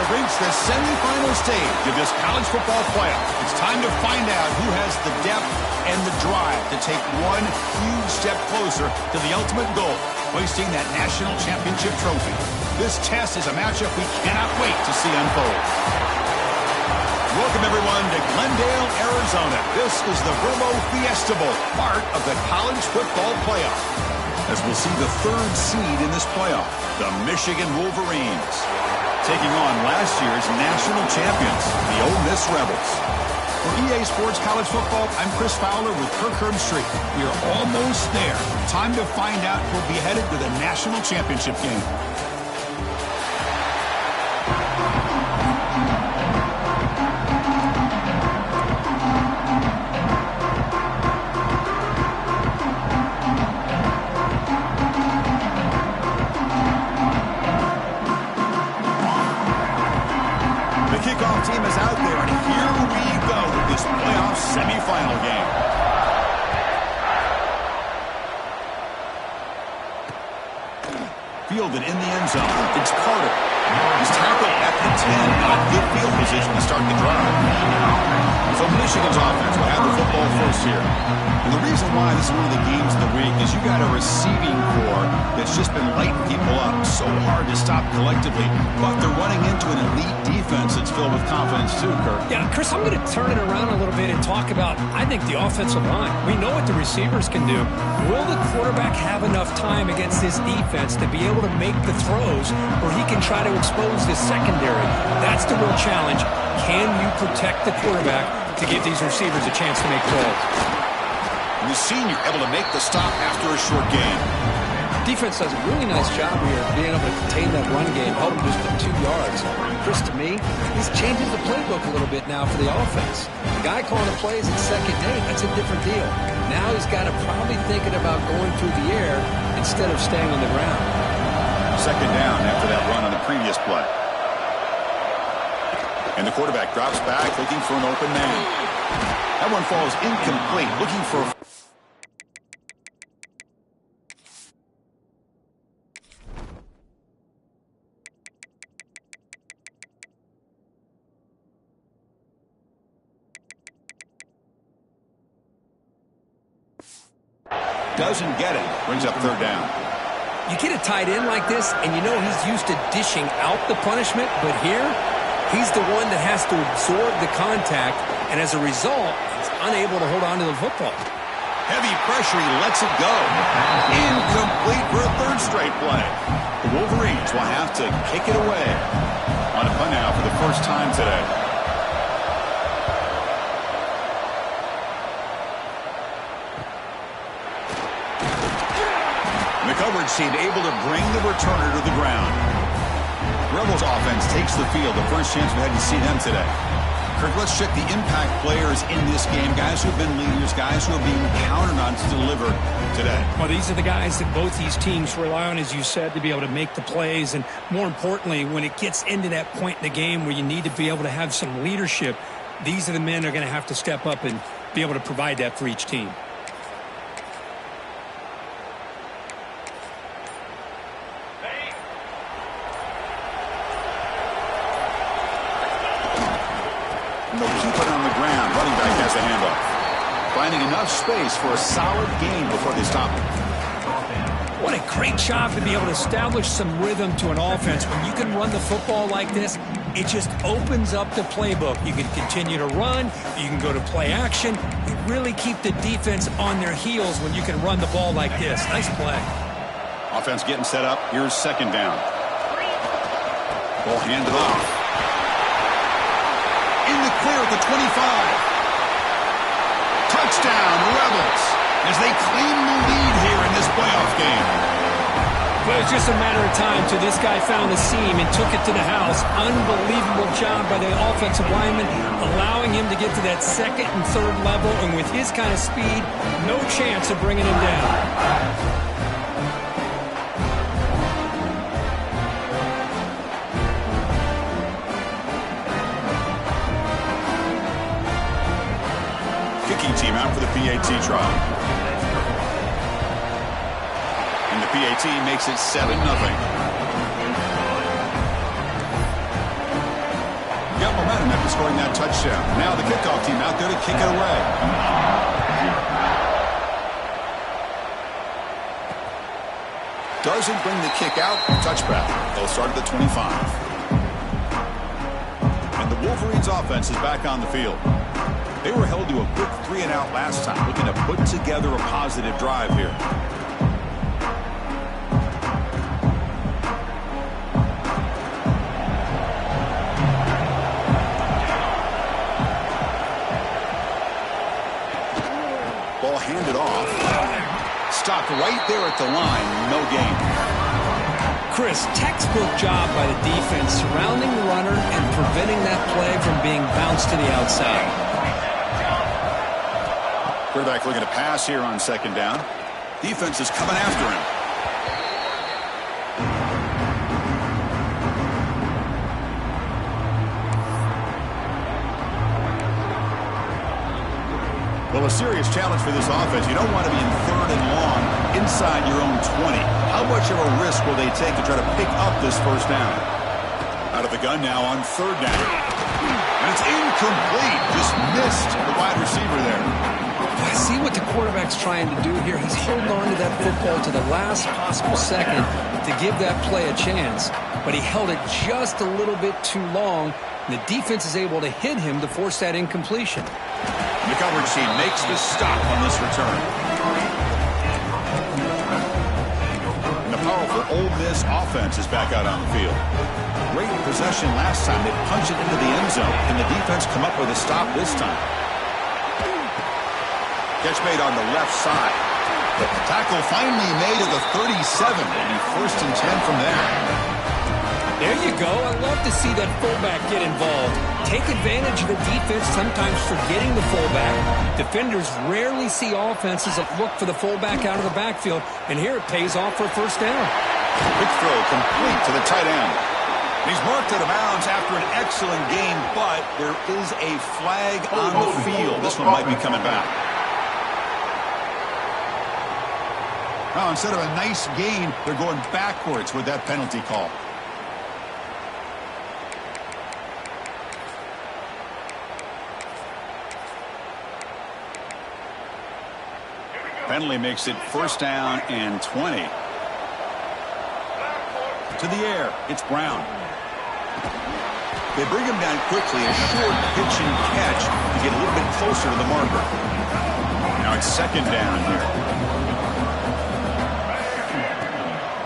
have reached the semifinal stage of this college football playoff. It's time to find out who has the depth and the drive to take one huge step closer to the ultimate goal, hoisting that national championship trophy. This test is a matchup we cannot wait to see unfold. Welcome, everyone, to Glendale, Arizona. This is the Verbo Fiesta Bowl, part of the college football playoff. As we'll see the third seed in this playoff, the Michigan Wolverines, taking on last year's national champions, the Ole Miss Rebels. For EA Sports College Football, I'm Chris Fowler with Kirk Herbstreit. We are almost there. Time to find out who'll be headed to the national championship game. Team is out there, and here we go with this playoff semifinal game. Fielded in the end zone. It's Carter. He's tackled at the 10. Not good field position to start the drive. So Michigan's offense will have the football first here. And the reason why this is one of the games of the week is you got a receiving core that's just been lighting people up. So hard to stop collectively. But they're running into an elite defense that's filled with confidence too, Kirk. Yeah, Chris, I'm going to turn it around a little bit and talk about, I think, the offensive line. We know what the receivers can do. Will the quarterback have enough time against this defense to be able to make the throws where he can try to expose this secondary? That's the real challenge. Can you protect the quarterback to give these receivers a chance to make throws? And the senior able to make the stop after a short gain. Defense does a really nice job here being able to contain that run game, help him just to 2 yards. Chris, to me, this changes the playbook a little bit now for the offense. The guy calling the plays at 2nd and 8, that's a different deal. Now he's got to probably thinking about going through the air instead of staying on the ground. 2nd down after that run on the previous play. And the quarterback drops back looking for an open man. That one falls incomplete, looking for a... Doesn't get it. Brings up 3rd down. You get a tight end like this, and you know he's used to dishing out the punishment, but here, he's the one that has to absorb the contact, and as a result, he's unable to hold on to the football. Heavy pressure, he lets it go. Incomplete for a 3rd straight play. The Wolverines will have to kick it away. On a punt now for the first time today. The coverage team able to bring the returner to the ground. Rebels offense takes the field. The first chance we had to see them today. Kirk, let's check the impact players in this game. Guys who have been leaders, guys who are being counted on to deliver today. Well, these are the guys that both these teams rely on, as you said, to be able to make the plays. And more importantly, when it gets into that point in the game where you need to be able to have some leadership, these are the men that are going to have to step up and be able to provide that for each team. They'll keep it on the ground. Running back has a handoff. Finding enough space for a solid gain before they stop it. What a great job to be able to establish some rhythm to an offense. When you can run the football like this, it just opens up the playbook. You can continue to run. You can go to play action. You really keep the defense on their heels when you can run the ball like this. Nice play. Offense getting set up. Here's 2nd down. Ball handed off. In the clear at the 25. Touchdown, Rebels, as they claim the lead here in this playoff game. Well, it was just a matter of time till this guy found the seam and took it to the house. Unbelievable job by the offensive lineman, allowing him to get to that 2nd and 3rd level, and with his kind of speed, no chance of bringing him down. Team out for the PAT trial. And the PAT makes it 7-0. scoring that touchdown. Now the kickoff team out there to kick it away. Doesn't bring the kick out. Touchback. They'll start at the 25. And the Wolverines offense is back on the field. They were held to a quick 3-and-out last time, looking to put together a positive drive here. Ball handed off. Stopped right there at the line. No gain. Chris, textbook job by the defense surrounding the runner and preventing that play from being bounced to the outside. Quarterback looking to pass here on second down. Defense is coming after him. Well, a serious challenge for this offense. You don't want to be in 3rd and long inside your own 20. How much of a risk will they take to try to pick up this first down? Out of the gun now on 3rd down. And it's incomplete. Just missed the wide receiver there. I see what the quarterback's trying to do here. He's holding on to that football to the last possible second to give that play a chance. But he held it just a little bit too long. And the defense is able to hit him to force that incompletion. The coverage team makes the stop on this return. And the powerful Ole Miss offense is back out on the field. Great possession last time. They punched it into the end zone. Can the defense come up with a stop this time? Catch made on the left side. The tackle finally made at the 37. And 1st and 10 from there. There you go. I love to see that fullback get involved. Take advantage of the defense, sometimes forgetting the fullback. Defenders rarely see offenses that look for the fullback out of the backfield, and here it pays off for a first down. Quick throw complete to the tight end. He's marked out of bounds after an excellent game, but there is a flag on the field. This one might be coming back. Now, instead of a nice gain, they're going backwards with that penalty call. Penalty makes it 1st down and 20. To the air, it's Brown. They bring him down quickly, a short pitch and catch to get a little bit closer to the marker. Now it's 2nd down here.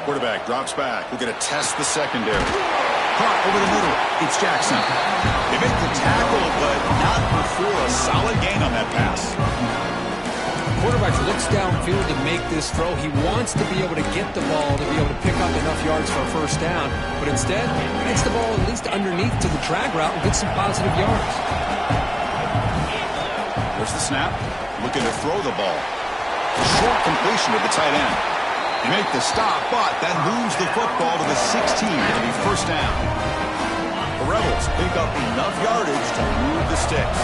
Quarterback drops back. We're going to test the secondary. Caught over the middle. It's Jackson. They make the tackle, but not before a solid gain on that pass. Quarterback looks downfield to make this throw. He wants to be able to get the ball to be able to pick up enough yards for a first down, but instead he gets the ball at least underneath to the drag route and gets some positive yards. There's the snap. Looking to throw the ball. Short completion to the tight end. They make the stop, but that moves the football to the 16. It'll be 1st down. The Rebels pick up enough yardage to move the sticks.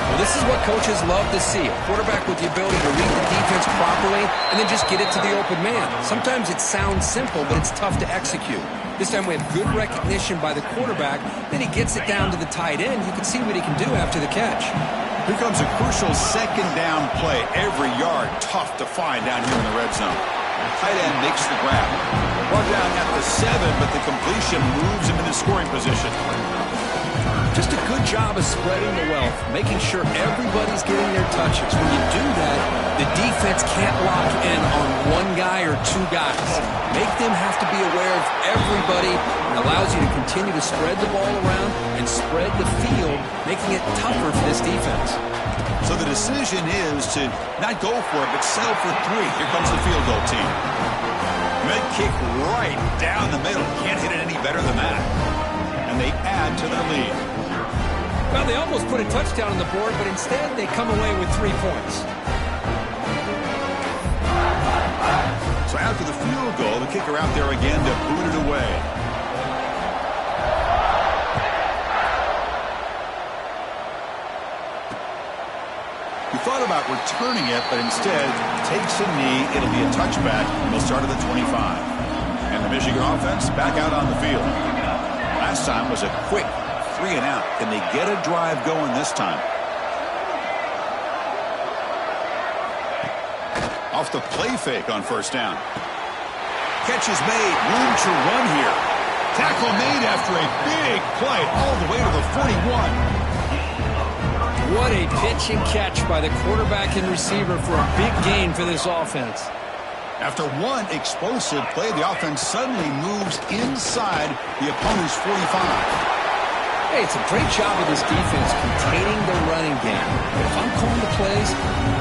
Well, this is what coaches love to see. A quarterback with the ability to read the defense properly and then just get it to the open man. Sometimes it sounds simple, but it's tough to execute. This time we have good recognition by the quarterback. Then he gets it down to the tight end. You can see what he can do after the catch. Here comes a crucial 2nd down play. Every yard tough to find down here in the red zone. Tight end makes the grab. Brought down at the 7, but the completion moves him into scoring position. Just a good job of spreading the wealth, making sure everybody's getting their touches. When you do that, the defense can't lock in on one guy or 2 guys. Make them have to be aware of everybody. It allows you to continue to spread the ball around and spread the field, making it tougher for this defense. So the decision is to not go for it, but settle for 3. Here comes the field goal team. Mid kick right down the middle. Can't hit it any better than that. And they add to their lead. Well, they almost put a touchdown on the board, but instead they come away with 3 points. So after the field goal, the kicker out there again to boot it away. He thought about returning it, but instead takes a knee. It'll be a touchback, and they'll start at the 25. And the Michigan offense back out on the field. Last time was a quick 3 and out. Can they get a drive going this time? Off the play fake on first down. Catch is made. Room to run here. Tackle made after a big play all the way to the 41. What a pitch and catch by the quarterback and receiver for a big gain for this offense. After one explosive play, the offense suddenly moves inside the opponent's 45. Hey, it's a great job of this defense containing the running game. But if I'm calling the plays,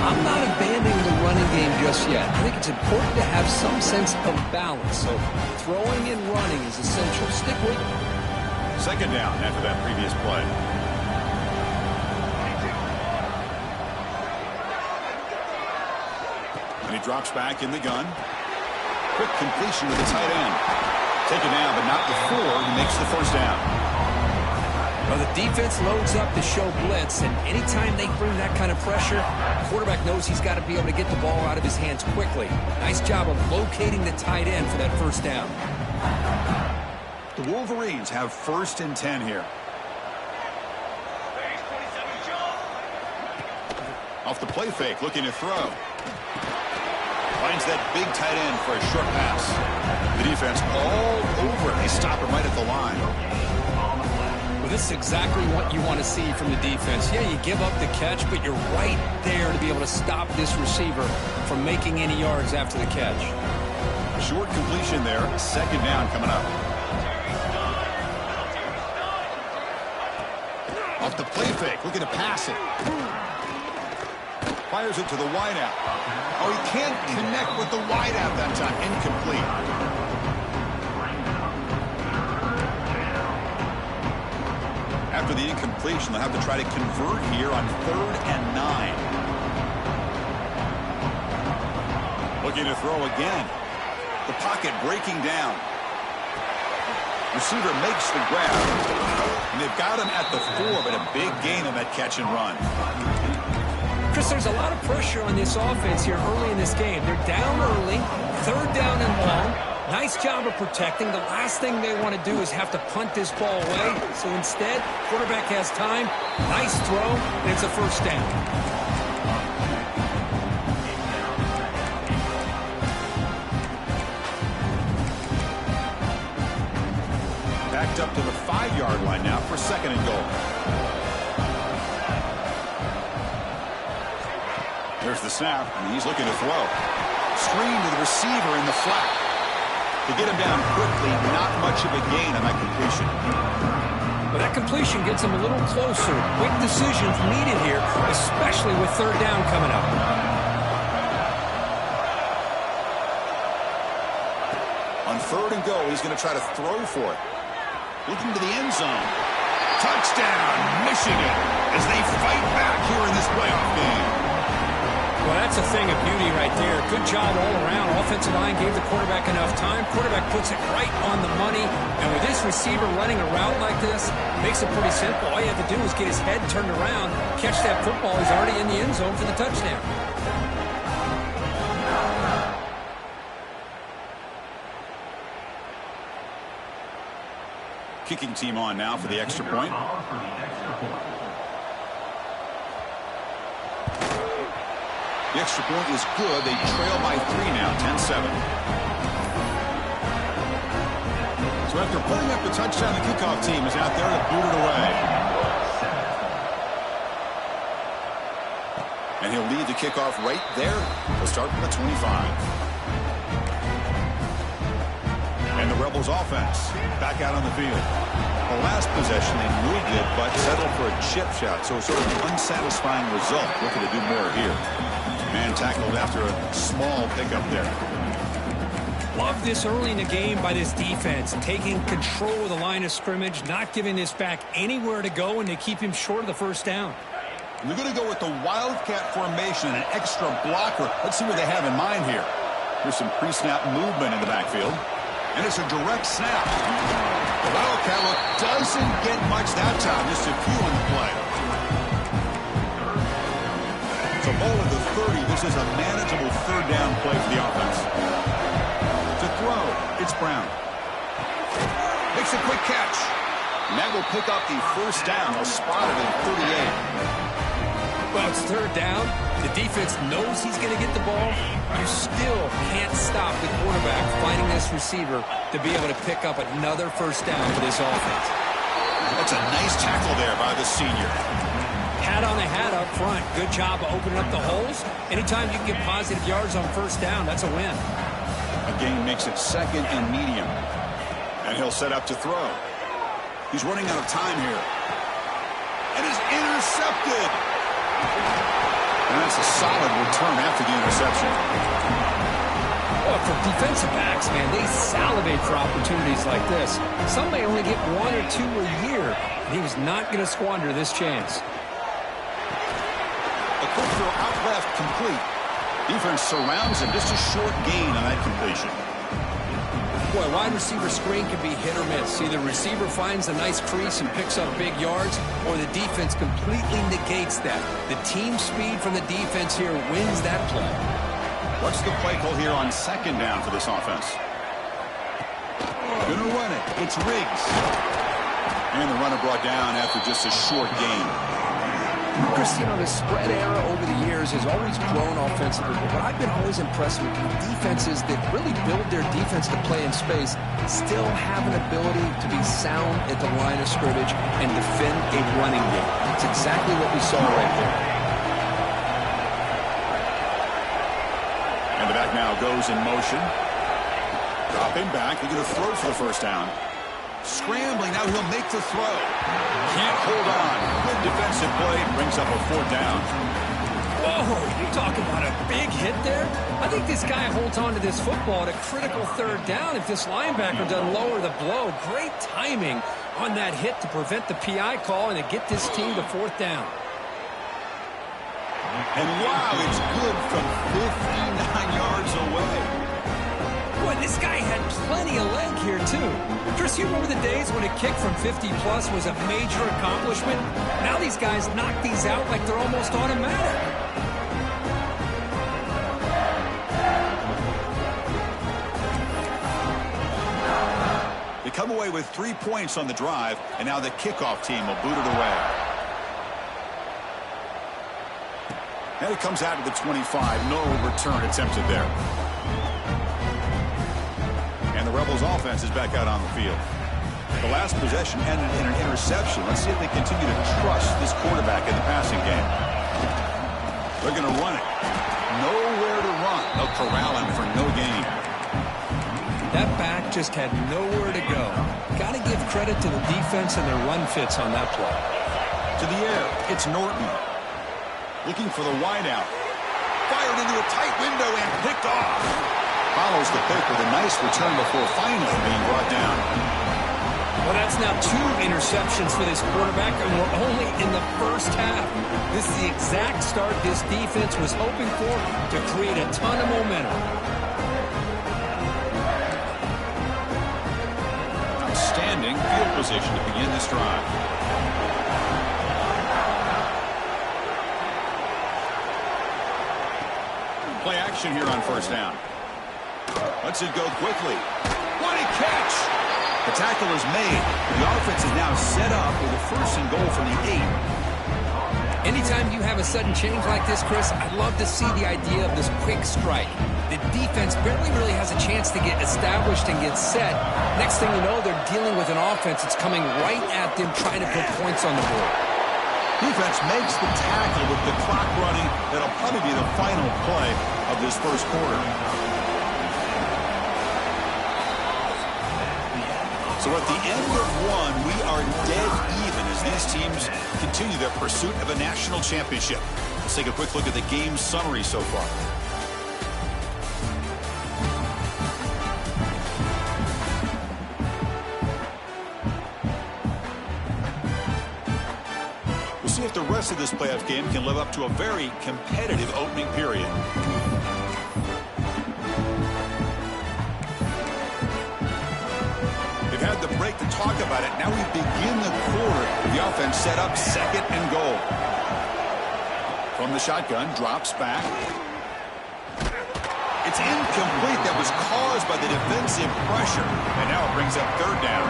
I'm not abandoning the running game just yet. I think it's important to have some sense of balance. So throwing and running is essential. Stick with it. Second down after that previous play. And he drops back in the gun. Quick completion to the tight end. Taken down, but not before he makes the first down. Well, the defense loads up to show blitz, and anytime they bring that kind of pressure, the quarterback knows he's got to be able to get the ball out of his hands quickly. Nice job of locating the tight end for that first down. The Wolverines have 1st and 10 here. Off the play fake, looking to throw. Finds that big tight end for a short pass. The defense all over it. They stop him right at the line. Well, this is exactly what you want to see from the defense. Yeah, you give up the catch, but you're right there to be able to stop this receiver from making any yards after the catch. Short completion there. Second down coming up. Off the play fake, looking to pass it. Fires it to the wideout. Oh, he can't connect with the wideout that time. Incomplete. After the incompletion, they'll have to try to convert here on 3rd and 9. Looking to throw again. The pocket breaking down. Receiver makes the grab. And they've got him at the 4, but a big gain on that catch and run. Chris, there's a lot of pressure on this offense here early in this game. They're down early, 3rd down and long. Nice job of protecting. The last thing they want to do is have to punt this ball away. So instead, quarterback has time. Nice throw, and it's a first down. Backed up to the 5-yard line now for 2nd and goal. There's the snap, and he's looking to throw. Screen to the receiver in the flat. To get him down quickly, not much of a gain on that completion. But that completion gets him a little closer. Quick decisions needed here, especially with 3rd down coming up. On 3rd and goal, he's going to try to throw for it. Looking to the end zone. Touchdown, Michigan, as they fight back here in this playoff game. Well, that's a thing of beauty right there. Good job all around. Offensive line gave the quarterback enough time. Quarterback puts it right on the money. And with this receiver running a route like this, makes it pretty simple. All you have to do is get his head turned around, catch that football. He's already in the end zone for the touchdown. Kicking team on now for the extra point. The extra point is good. They trail by 3 now, 10-7. So after putting up the touchdown, the kickoff team is out there to boot it away. And he'll lead the kickoff right there. He'll start from the 25. And the Rebels offense back out on the field. The last possession, they moved it, but settled for a chip shot. So sort of an unsatisfying result. Looking to do more here. Man tackled after a small pickup there. Love this early in the game by this defense. Taking control of the line of scrimmage, not giving this back anywhere to go, and they keep him short of the first down. They're going to go with the Wildcat formation, an extra blocker. Let's see what they have in mind here. There's some pre-snap movement in the backfield. And it's a direct snap. The Wildcat look doesn't get much that time. Just a few on the play. So ball at the 30. This is a manageable 3rd down play for the offense. To throw, it's Brown. Makes a quick catch. And that will pick up the first down. They'll spot it at 38. Well, it's third down. The defense knows he's going to get the ball. You still can't stop the quarterback finding this receiver to be able to pick up another first down for this offense. That's a nice tackle there by the senior. Hat on the hat up front. Good job of opening up the holes. Anytime you can get positive yards on first down, that's a win. A gain makes it second and medium. And he'll set up to throw. He's running out of time here. And is intercepted. And that's a solid return after the interception. Well, for defensive backs, man, they salivate for opportunities like this. Some may only get one or two a year. And he was not going to squander this chance. A quick throw out left, complete. Defense surrounds him. Just a short gain on that completion. Boy, wide receiver screen can be hit or miss. Either receiver finds a nice crease and picks up big yards, or the defense completely negates that. The team speed from the defense here wins that play. What's the play call here on second down for this offense? Gonna run it. It's Riggs. And the runner brought down after just a short gain. Chris, you know, the spread era over the years has always grown offensively, but what I've been always impressed with the defenses that really build their defense to play in space still have an ability to be sound at the line of scrimmage and defend a running game. It's exactly what we saw right there. And the back now goes in motion. Dropping back. They're going to throw for the first down. Scrambling. Now he'll make the throw. Can't hold on. Good defensive play. Brings up a fourth down. Whoa, you talking about a big hit there? I think this guy holds on to this football at a critical third down if this linebacker doesn't lower the blow. Great timing on that hit to prevent the PI call and to get this team to fourth down. And wow, it's good from 59 yards away. Boy, this guy had plenty of leg here, too. Chris, you remember the days when a kick from 50-plus was a major accomplishment? Now these guys knock these out like they're almost automatic. They come away with 3 points on the drive, and now the kickoff team will boot it away. And it comes out to the 25. No return attempted there. And the Rebels offense is back out on the field. The last possession ended in an interception. Let's see if they continue to trust this quarterback in the passing game. They're going to run it. Nowhere to run. They'll corral him for no gain. That back just had nowhere to go. Got to give credit to the defense and their run fits on that play. To the air, it's Norton. Looking for the wideout. Fired into a tight window and picked off. Follows the pick with a nice return before finally being brought down. Well, that's now 2 interceptions for this quarterback, and we're only in the first half. This is the exact start this defense was hoping for to create a ton of momentum. Outstanding field position to begin this drive. Play action here on first down. Lets it go quickly. What a catch! The tackle is made. The offense is now set up with a first and goal from the 8. Anytime you have a sudden change like this, Chris, I'd love to see the idea of this quick strike. The defense barely really has a chance to get established and get set. Next thing you know, they're dealing with an offense that's coming right at them, trying to put points on the board. Defense makes the tackle with the clock running. That'll probably be the final play of this first quarter. So at the end of one, we are dead even as these teams continue their pursuit of a national championship. Let's take a quick look at the game summary so far. We'll see if the rest of this playoff game can live up to a very competitive opening period. Had the break to talk about it. Now we begin the quarter. The offense set up second and goal. From the shotgun, drops back. It's incomplete. That was caused by the defensive pressure. And now it brings up third down.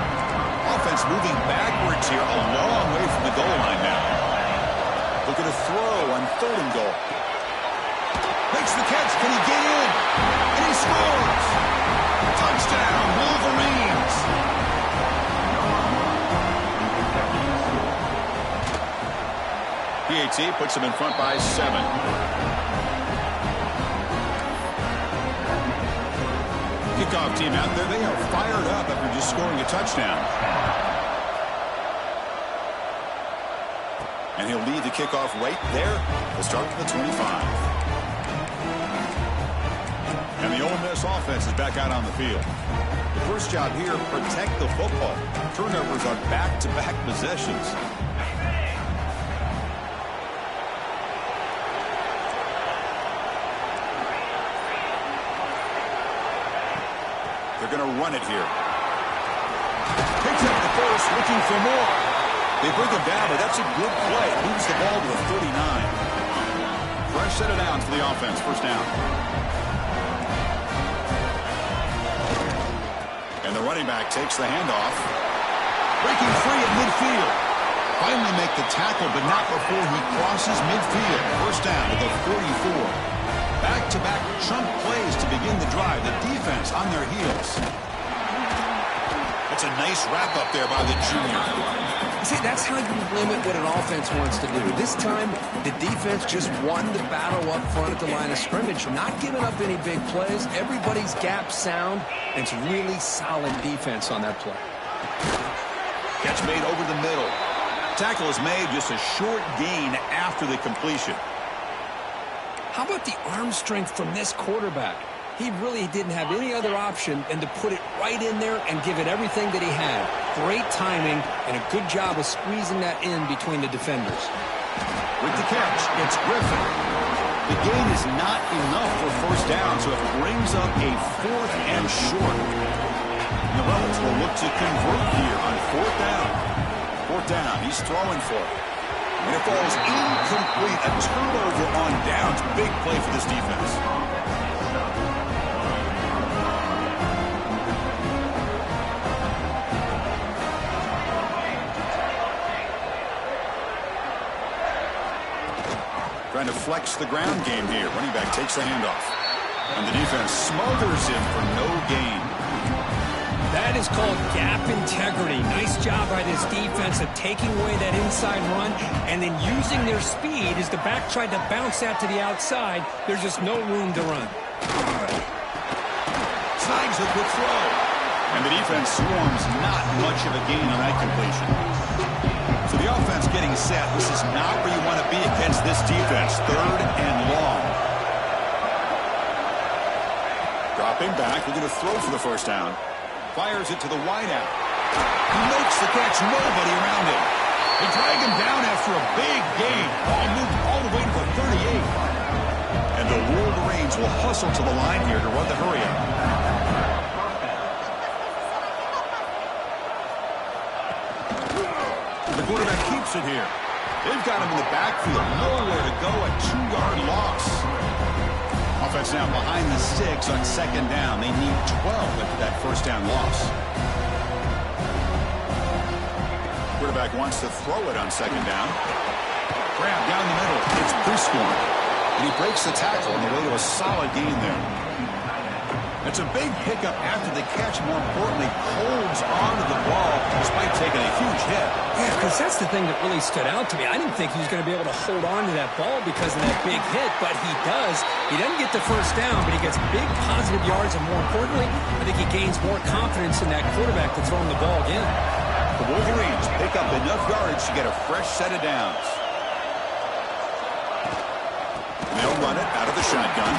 Offense moving backward yards here, a long way from the goal line now. Look at a throw on 3rd and goal. Makes the catch. Can he get in? And he scores. Touchdown, Wolverines. PAT puts him in front by 7. Kickoff team out there, they are fired up after just scoring a touchdown. And he'll lead the kickoff right there. We'll start to the 25. And the Ole Miss offense is back out on the field. The first job here, protect the football. Turnovers on back-to-back possessions. They're going to run it here. Picks up the first, looking for more. They bring him down, but that's a good play. Moves the ball to the 39. Fresh set of downs for the offense. First down. And the running back takes the handoff. Breaking free at midfield. Finally make the tackle, but not before he crosses midfield. First down to the 44. Back-to-back chunk plays to begin the drive. The defense on their heels. That's a nice wrap-up there by the junior. See, that's how you limit what an offense wants to do. This time, the defense just won the battle up front at the line of scrimmage, not giving up any big plays. Everybody's gap sound, and it's really solid defense on that play. Catch made over the middle. Tackle is made, just a short gain after the completion. How about the arm strength from this quarterback? He really didn't have any other option than to put it right in there and give it everything that he had. Great timing and a good job of squeezing that in between the defenders. With the catch, it's Griffin. The gain is not enough for first down, so it brings up a 4th and short. And the Rebels will look to convert here on 4th down. 4th down, he's throwing for it. And it falls incomplete. A turnover on downs. Big play for this defense. Trying to flex the ground game here. Running back takes the handoff. And the defense smothers him for no gain. That is called gap integrity. Nice job by this defense of taking away that inside run and then using their speed as the back tried to bounce that to the outside. There's just no room to run. Snags a quick throw. And the defense swarms not much of a gain on that completion. So the offense getting set. This is not where you want to be against this defense. 3rd and long. Dropping back. We're going to throw for the first down. Fires it to the wideout. He makes the catch. Nobody around him. They drag him down after a big gain. Ball moved all the way to the 38. And the Wolverines will hustle to the line here to run the hurry up. The quarterback keeps it here. They've got him in the backfield. Nowhere to go. A 2-yard loss. Offense now behind the 6 on 2nd down. They need 12 after that first down loss. Quarterback wants to throw it on 2nd down. Grab down the middle. It's Prescorn. And he breaks the tackle on the way to a solid gain there. It's a big pickup after the catch. More importantly, holds on to the ball despite taking a huge hit. Yeah, because that's the thing that really stood out to me. I didn't think he was going to be able to hold on to that ball because of that big hit, but he does. He doesn't get the first down, but he gets big positive yards, and more importantly, I think he gains more confidence in that quarterback to throw him the ball again. The Wolverines pick up enough yards to get a fresh set of downs. And they'll run it out of the shotgun.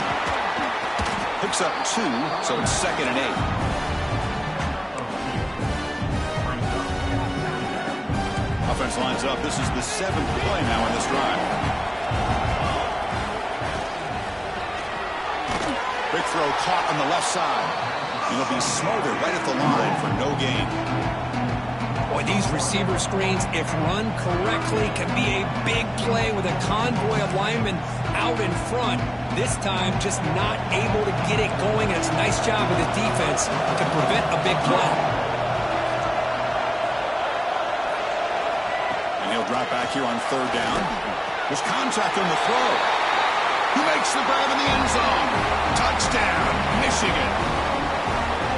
Picks up 2, so it's 2nd and 8. Offense lines up. This is the 7th play now in this drive. Big throw caught on the left side. It'll be smothered right at the line for no gain. Boy, these receiver screens, if run correctly, can be a big play with a convoy of linemen out in front. This time, just not able to get it going. And it's a nice job of the defense to prevent a big play. They'll drop back here on third down. There's contact on the throw. He makes the grab in the end zone. Touchdown, Michigan.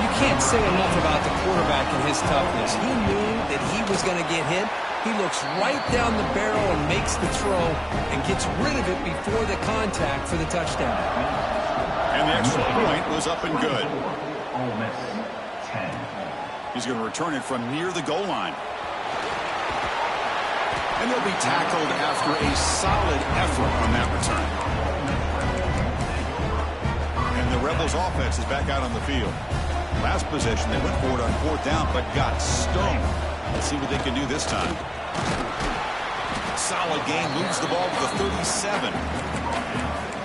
You can't say enough about the quarterback and his toughness. He knew that he was going to get hit. He looks right down the barrel and makes the throw and gets rid of it before the contact for the touchdown. And the extra point was up and good. He's going to return it from near the goal line. And they'll be tackled after a solid effort on that return. And the Rebels offense is back out on the field. Last possession, they went for it on fourth down, but got stoned. Let's see what they can do this time. Solid game, moves the ball to the 37.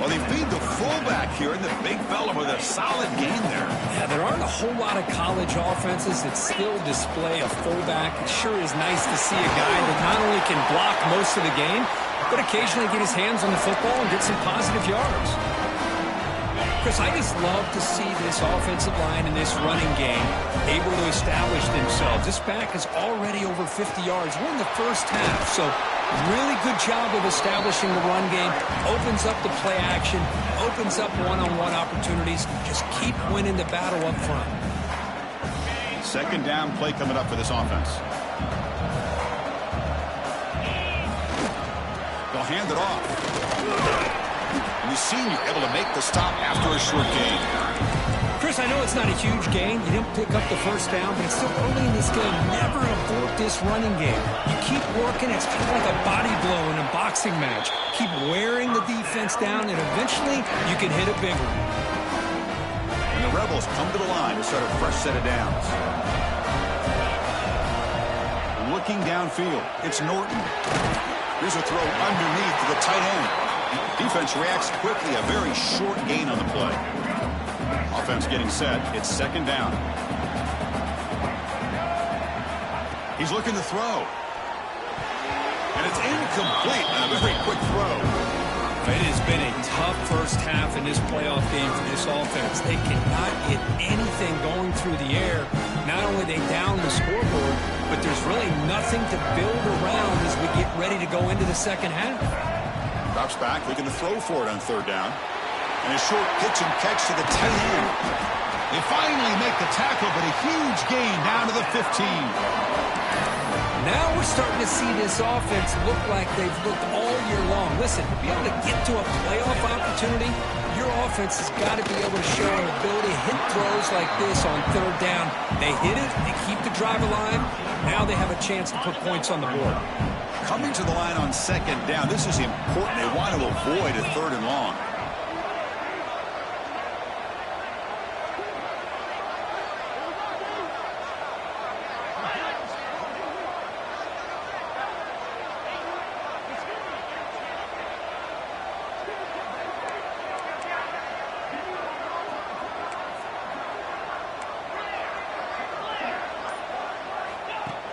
Well, they feed the fullback here, and the big fella with a solid game there. Yeah, there aren't a whole lot of college offenses that still display a fullback. It sure is nice to see a guy that not only can block most of the game, but occasionally get his hands on the football and get some positive yards. Chris, I just love to see this offensive line and this running game able to establish themselves. This back is already over 50 yards. We're in the first half, so really good job of establishing the run game. Opens up the play action, opens up one-on-one opportunities. Just keep winning the battle up front. Second down play coming up for this offense. They'll hand it off. And the senior able to make the stop after a short gain. Chris, I know it's not a huge gain. You didn't pick up the first down, but it's still early in this game. Never abort this running game. You keep working. It's kind of like a body blow in a boxing match. Keep wearing the defense down, and eventually you can hit a big one. And the Rebels come to the line to start a fresh set of downs. Looking downfield, it's Norton. Here's a throw underneath to the tight end. Defense reacts quickly, a very short gain on the play. Offense getting set. It's second down. He's looking to throw. And it's incomplete. A very quick throw. It has been a tough first half in this playoff game for this offense. They cannot get anything going through the air. Not only are they down the scoreboard, but there's really nothing to build around as we get ready to go into the second half. Drops back, looking to throw for it on third down. And a short pitch and catch to the tight end. They finally make the tackle, but a huge gain down to the 15. Now we're starting to see this offense look like they've looked all year long. Listen, to be able to get to a playoff opportunity, your offense has got to be able to show an ability to hit throws like this on third down. They hit it, they keep the drive alive. Now they have a chance to put points on the board. Coming to the line on second down, this is important. They want to avoid a third and long.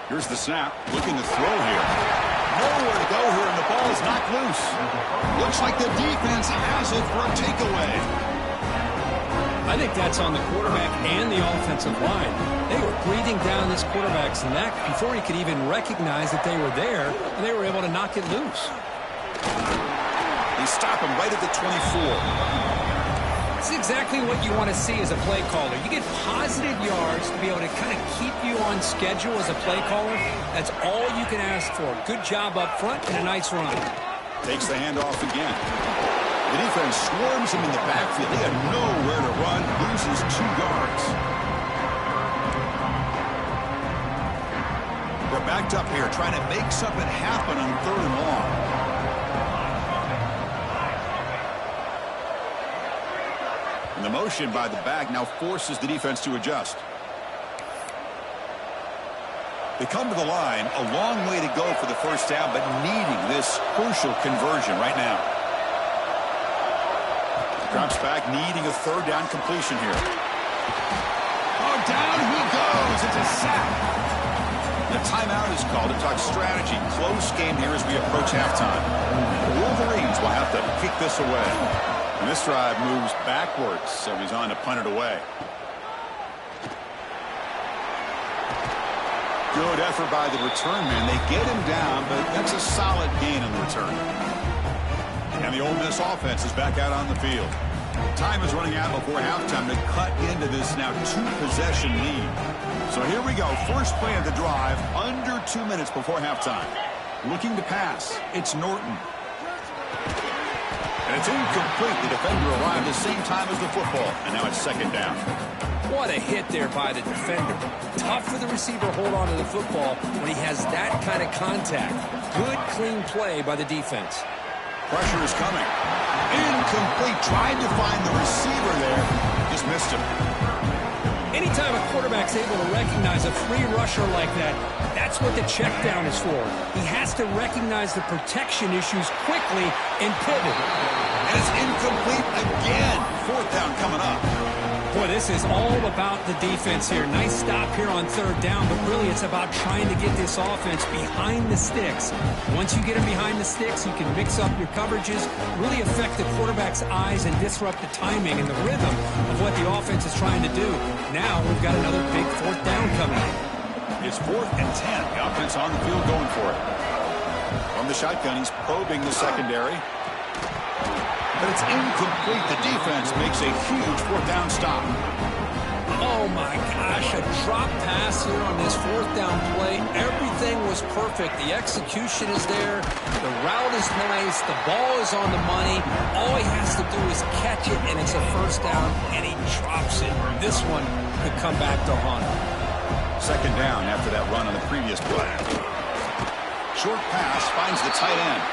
Here's the snap, looking to throw here. Nowhere to go here, and the ball is knocked loose. Looks like the defense has it for a takeaway. I think that's on the quarterback and the offensive line. They were breathing down this quarterback's neck before he could even recognize that they were there, and they were able to knock it loose. They stop him right at the 24. It's exactly what you want to see as a play caller. You get positive yards to be able to kind of keep you on schedule as a play caller. That's all you can ask for. Good job up front and a nice run. Takes the handoff again. The defense swarms him in the backfield. They have nowhere to run. Loses 2 yards. They're backed up here trying to make something happen on third and long. And the motion by the back now forces the defense to adjust. They come to the line, a long way to go for the first down, but needing this crucial conversion right now. Drops back, needing a third down completion here. Oh, down he goes. It's a sack. The timeout is called to talk strategy. Close game here as we approach halftime. The Wolverines will have to kick this away. And this drive moves backwards, so he's on to punt it away. Good effort by the return man. They get him down, but that's a solid gain on the return. And the Ole Miss offense is back out on the field. Time is running out before halftime to cut into this now 2-possession lead. So here we go. First play of the drive, under 2 minutes before halftime. Looking to pass. It's Norton. And it's incomplete. The defender arrived the same time as the football. And now it's second down. What a hit there by the defender. Tough for the receiver to hold on to the football when he has that kind of contact. Good, clean play by the defense. Pressure is coming. Incomplete. Tried to find the receiver there. Just missed him. Anytime a quarterback's able to recognize a free rusher like that, that's what the check down is for. He has to recognize the protection issues quickly and pivot. And it's incomplete again. Fourth down coming up. Boy, this is all about the defense here. Nice stop here on third down, but really it's about trying to get this offense behind the sticks. Once you get them behind the sticks, you can mix up your coverages, really affect the quarterback's eyes and disrupt the timing and the rhythm of what the offense is trying to do. Now we've got another big fourth down coming. It's 4th and 10. The offense on the field going for it. From the shotgun, he's probing the secondary. But it's incomplete. The defense makes a huge fourth down stop. Oh, my gosh, a drop pass here on this fourth down play. Everything was perfect. The execution is there. The route is nice. The ball is on the money. All he has to do is catch it, and it's a first down, and he drops it. This one could come back to haunt him. Second down after that run on the previous play. Short pass finds the tight end.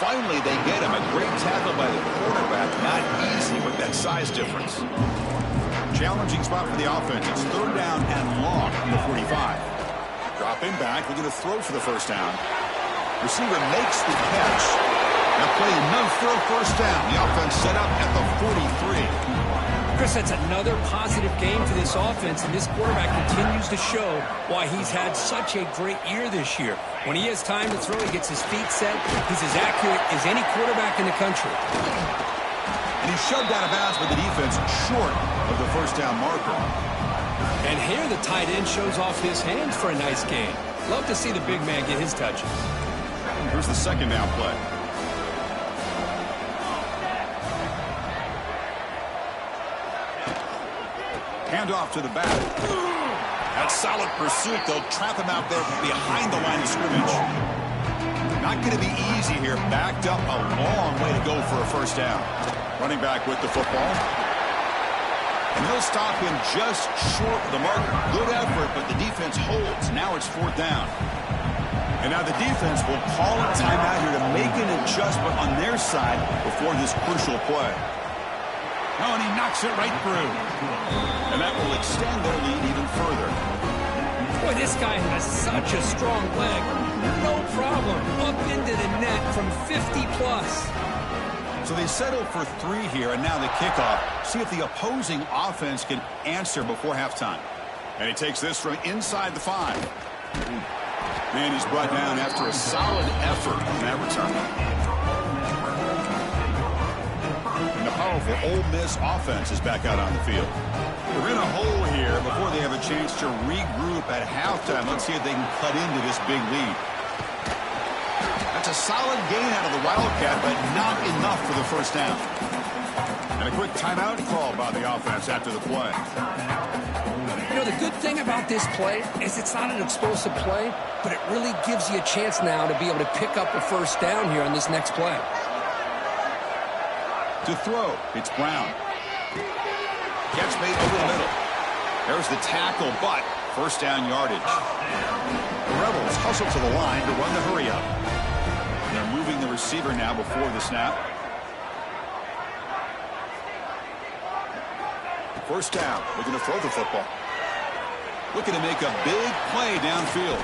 Finally, they get him. A great tackle by the quarterback. Not easy with that size difference. Challenging spot for the offense. It's third down and long from the 45. Dropping back. Looking to throw for the first down. Receiver makes the catch. That play enough for a first down. The offense set up at the 43. Chris, that's another positive game for this offense, and this quarterback continues to show why he's had such a great year this year. When he has time to throw, he gets his feet set. He's as accurate as any quarterback in the country. And he's shoved out of bounds with the defense short of the first down marker. And here the tight end shows off his hands for a nice gain. Love to see the big man get his touches. Here's the second down play. Handoff to the back. That's solid pursuit. They'll trap him out there behind the line of scrimmage. Not going to be easy here. Backed up a long way to go for a first down. Running back with the football. And they'll stop him just short of the marker. Good effort, but the defense holds. Now it's fourth down. And now the defense will call a timeout here to make an adjustment on their side before this crucial play. Oh, and he knocks it right through. And that will extend their lead even further. Boy, this guy has such a strong leg. No problem. Up into the net from 50-plus. So they settle for 3 here, and now the kickoff. See if the opposing offense can answer before halftime. And he takes this from inside the 5. Man, he's brought down after a solid effort on that return. And the powerful Ole Miss offense is back out on the field. They're in a hole here before they have a chance to regroup at halftime. Let's see if they can cut into this big lead. That's a solid gain out of the Wildcat, but not enough for the first down. And a quick timeout call by the offense after the play. You know, the good thing about this play is it's not an explosive play, but it really gives you a chance now to be able to pick up a first down here on this next play. To throw, it's Brown. Catch made over the middle. There's the tackle, but first down yardage. The Rebels hustle to the line to run the hurry up. They're moving the receiver now before the snap. First down, looking to throw the football. Looking to make a big play downfield.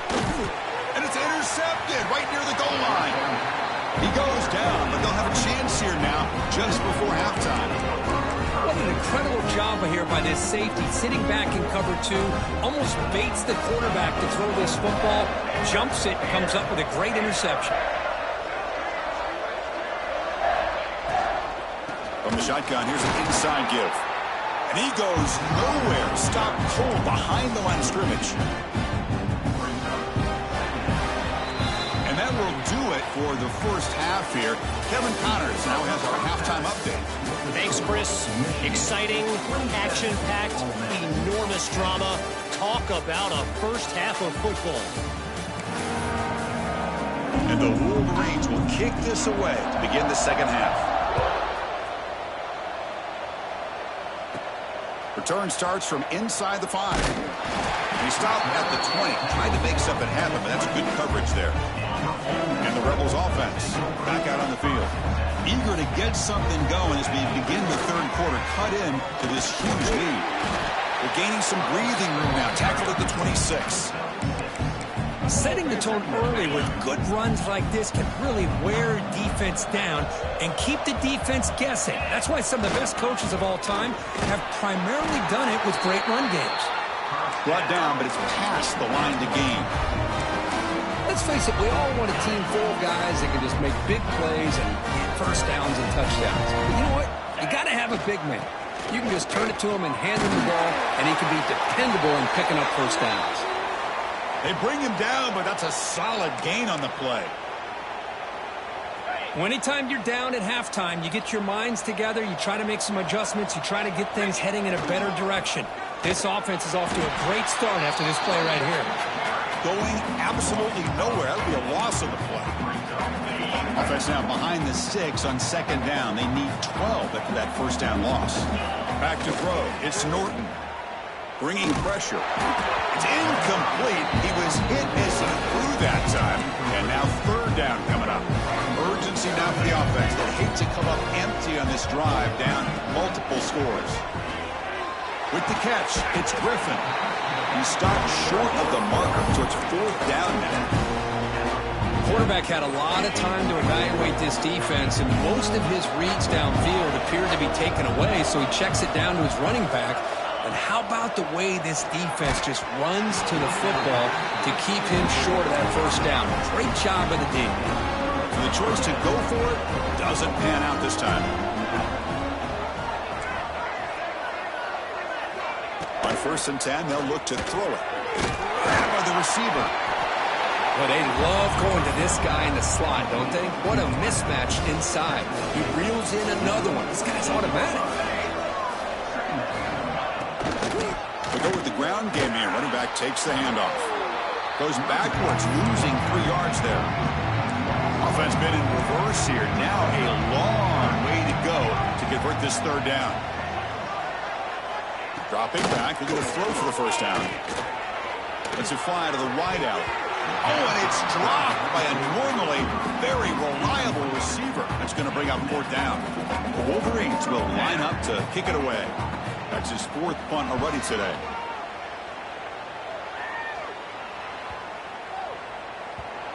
And it's intercepted right near the goal line. He goes down, but they'll have a chance here now just before halftime. What an incredible job here by this safety, sitting back in cover 2, almost baits the quarterback to throw this football, jumps it, comes up with a great interception. From the shotgun, here's an inside give. And he goes nowhere. Stopped cold behind the line of scrimmage. for the first half here. Kevin Connors now has our halftime update. Thanks, Chris. Exciting, action-packed, enormous drama. Talk about a first half of football. And the Wolverines will kick this away to begin the second half. Return starts from inside the 5. He stopped at the 20. Tried to make something happen, but that's good coverage there. And the Rebels offense back out on the field. Eager to get something going as we begin the third quarter. Cut in to this huge lead. They're gaining some breathing room now. Tackled at the 26. Setting the tone early with good runs like this can really wear defense down and keep the defense guessing. That's why some of the best coaches of all time have primarily done it with great run games. Brought down, but it's past the line to gain. Let's face it, we all want a team full of guys that can just make big plays and get first downs and touchdowns. But you know what? You got to have a big man. You can just turn it to him and hand him the ball, and he can be dependable in picking up first downs. They bring him down, but that's a solid gain on the play. Anytime you're down at halftime, you get your minds together, you try to make some adjustments, you try to get things heading in a better direction. This offense is off to a great start after this play right here. Going absolutely nowhere. That would be a loss of the play. Offense now behind the 6 on second down. They need 12 after that first down loss. Back to throw. It's Norton. Bringing pressure. It's incomplete. He was hit as he threw that time. And now third down coming up. Urgency now for the offense. They hate to come up empty on this drive, down multiple scores. With the catch, it's Griffin. He stopped short of the marker, so it's fourth down now. The quarterback had a lot of time to evaluate this defense, and most of his reads downfield appeared to be taken away, so he checks it down to his running back. And how about the way this defense just runs to the football to keep him short of that first down? Great job of the D. And the choice to go for it doesn't pan out this time. On 1st and 10, they'll look to throw it. Grab by the receiver. Well, they love going to this guy in the slot, don't they? What a mismatch inside. He reels in another one. This guy's automatic. They go with the ground game here. Running back takes the handoff. Goes backwards, losing 3 yards there. Offense been in reverse here. Now a long way to go to convert this third down. Dropping back. They're going to throw for the first down. Let's it fly to the wideout. Oh, and it's dropped by a normally very reliable receiver. That's going to bring up fourth down. The Wolverines will line up to kick it away. That's his 4th punt already today.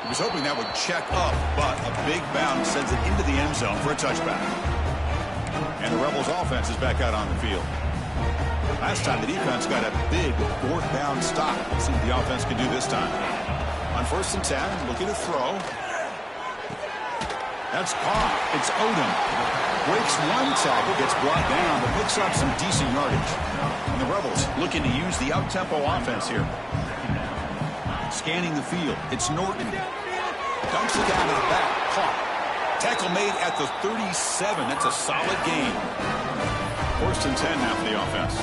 He was hoping that would check up, but a big bounce sends it into the end zone for a touchback. And the Rebels offense is back out on the field. Last time the defense got a big 4th down stop. Let's see what the offense can do this time. On 1st and 10, looking to throw. That's caught. It's Odom. Breaks one tackle, gets brought down, but picks up some decent yardage. And the Rebels looking to use the up-tempo offense here. Scanning the field. It's Norton. Dumps it down to the back. Caught. Tackle made at the 37. That's a solid gain. 1st and 10 now for the offense.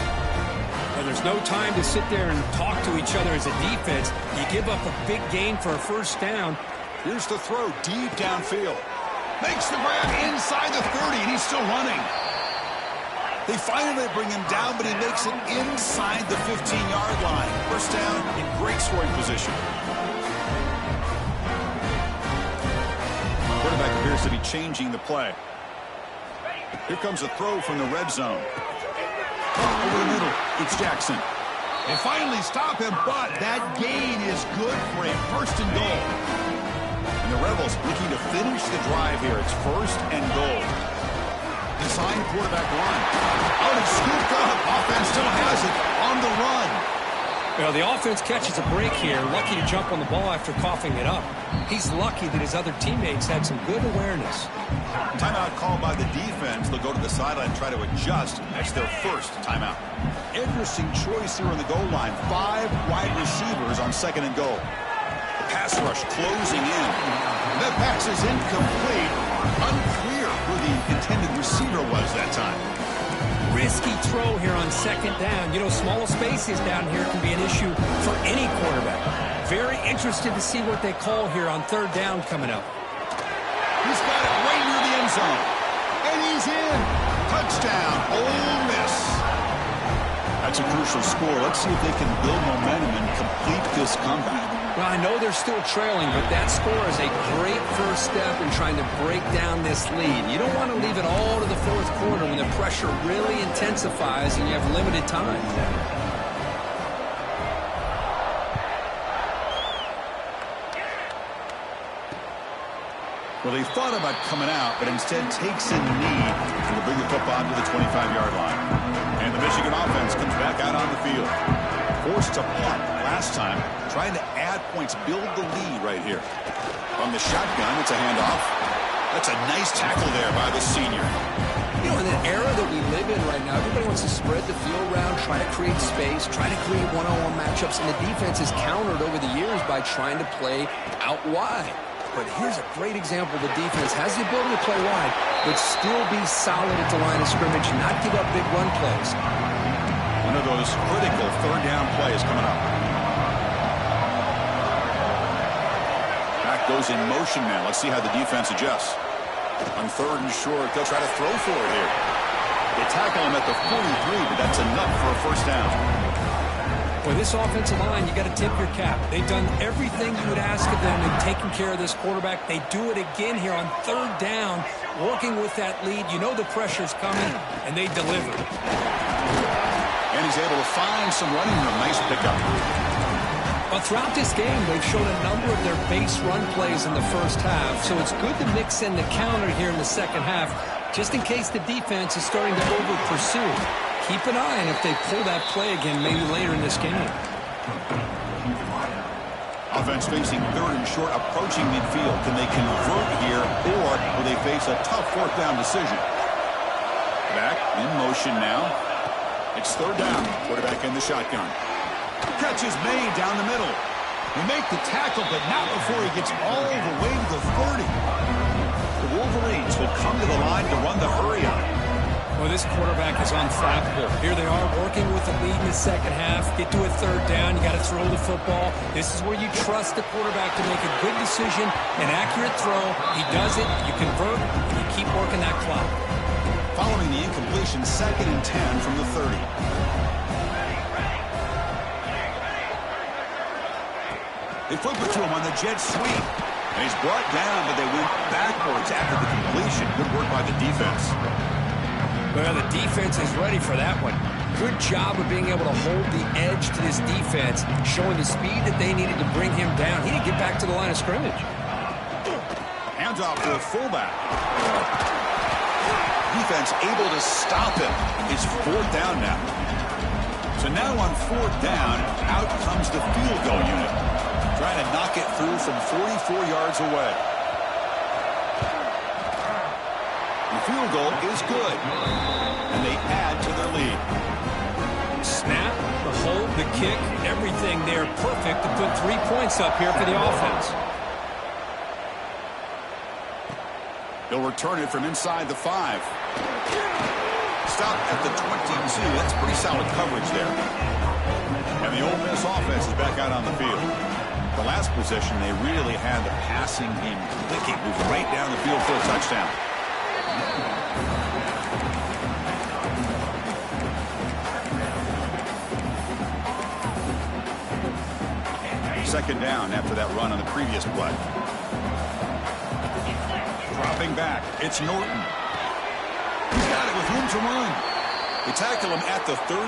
Well, there's no time to sit there and talk to each other as a defense. You give up a big gain for a first down. Here's the throw deep downfield. Makes the grab inside the 30, and he's still running. They finally bring him down, but he makes it inside the 15-yard line. First down in great scoring position. Quarterback appears to be changing the play. Here comes a throw from the red zone. Over the middle, it's Jackson. They finally stop him, but that gain is good for a 1st and goal. And the Rebels looking to finish the drive here. It's 1st and goal. Design quarterback run. Oh, it's scooped up. Offense still has it on the run. Well, the offense catches a break here. Lucky to jump on the ball after coughing it up. He's lucky that his other teammates had some good awareness. Timeout called by the defense. They'll go to the sideline and try to adjust. That's their first timeout. Interesting choice here on the goal line. 5 wide receivers on 2nd and goal. The pass rush closing in. That pass is incomplete. Unclear who the intended receiver was that time. Risky throw here on second down. You know, small spaces down here can be an issue for any quarterback. Very interested to see what they call here on third down coming up. He's got it right near the end zone. And he's in. Touchdown, Ole Miss. That's a crucial score. Let's see if they can build momentum and complete this comeback. Well, I know they're still trailing, but that score is a great first step in trying to break down this lead. You don't want to leave it all to the fourth quarter when the pressure really intensifies and you have limited time. Well, he thought about coming out, but instead takes a knee to bring the football to the 25-yard line. And the Michigan offense comes back out on the field. Forced to punt last time, trying to add points, build the lead right here. From the shotgun, it's a handoff. That's a nice tackle there by the senior. You know, in the era that we live in right now, everybody wants to spread the field around, try to create space, try to create one-on-one matchups, and the defense has countered over the years by trying to play out wide. But here's a great example. The defense has the ability to play wide, but still be solid at the line of scrimmage and not give up big run plays. One of those critical third down plays coming up. Back goes in motion now. Let's see how the defense adjusts. On third and short, they'll try to throw for it here. They tackle him at the 43, but that's enough for a first down. For this offensive line, you got to tip your cap. They've done everything you would ask of them in taking care of this quarterback. They do it again here on third down, working with that lead. You know the pressure's coming, and they deliver. And he's able to find some running room. Nice pickup. But throughout this game, they've shown a number of their base run plays in the first half, so it's good to mix in the counter here in the second half, just in case the defense is starting to over-pursue. Keep an eye on if they pull that play again maybe later in this game. Offense facing third and short, approaching midfield. Can they convert here, or will they face a tough fourth down decision? Back in motion now. It's third down. Quarterback in the shotgun. Catch is made down the middle. They make the tackle, but not before he gets all the way to the 30. The Wolverines will come to the line to run the hurry on. Well, this quarterback is unflappable. Here they are working with the lead in the second half. Get to a third down. You got to throw the football. This is where you trust the quarterback to make a good decision, an accurate throw. He does it. You convert, and you keep working that clock. Following the incompletion, 2nd and 10 from the 30. They flip it to him on the jet sweep. And he's brought down, but they went backwards after the completion. Good work by the defense. Well, the defense is ready for that one. Good job of being able to hold the edge to this defense, showing the speed that they needed to bring him down. He didn't get back to the line of scrimmage. Hands off to the fullback. Defense able to stop him. It's fourth down now. So now on fourth down, out comes the field goal unit, trying to knock it through from 44 yards away. The field goal is good, and they add to their lead. Snap, the hold, the kick, everything there perfect to put 3 points up here for the offense. They'll return it from inside the 5. Stop at the 22. That's pretty solid coverage there. And the Ole Miss offense is back out on the field. The last possession, they really had the passing game clicking, moving right down the field for a touchdown. Second down after that run on the previous play. Dropping back, it's Norton. He's got it with room to run. They tackle him at the 38.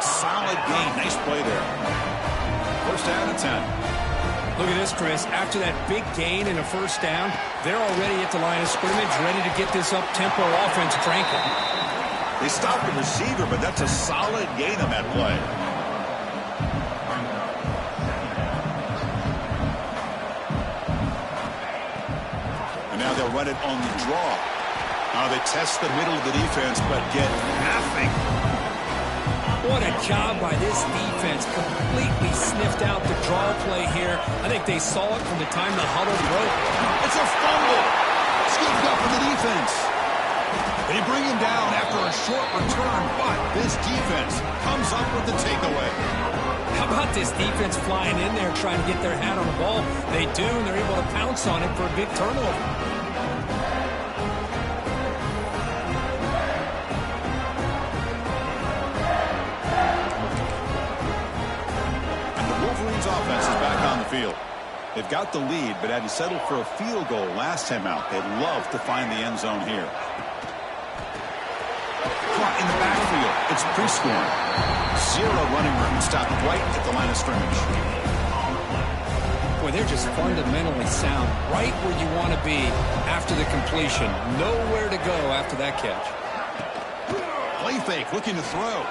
Solid gain. Nice play there. First down and 10. Look at this, Chris. After that big gain in a first down, they're already at the line of scrimmage, ready to get this up-tempo offense cranking. They stopped the receiver, but that's a solid gain on that play. And now they'll run it on the draw. Now they test the middle of the defense, but get nothing. What a job by this defense. Completely sniffed out the draw play here. I think they saw it from the time the huddle broke. It's a fumble. Scooped up for the defense. They bring him down after a short return, but this defense comes up with the takeaway. How about this defense flying in there trying to get their hat on the ball? They do, and they're able to pounce on it for a big turnover. Offense is back on the field. They've got the lead, but had to settle for a field goal last time out. They'd love to find the end zone here. Caught in the backfield. It's pre-scoring. Zero running room. Stopped right at the line of scrimmage. Boy, they're just fundamentally sound. Right where you want to be after the completion. Nowhere to go after that catch. Play fake, looking to throw.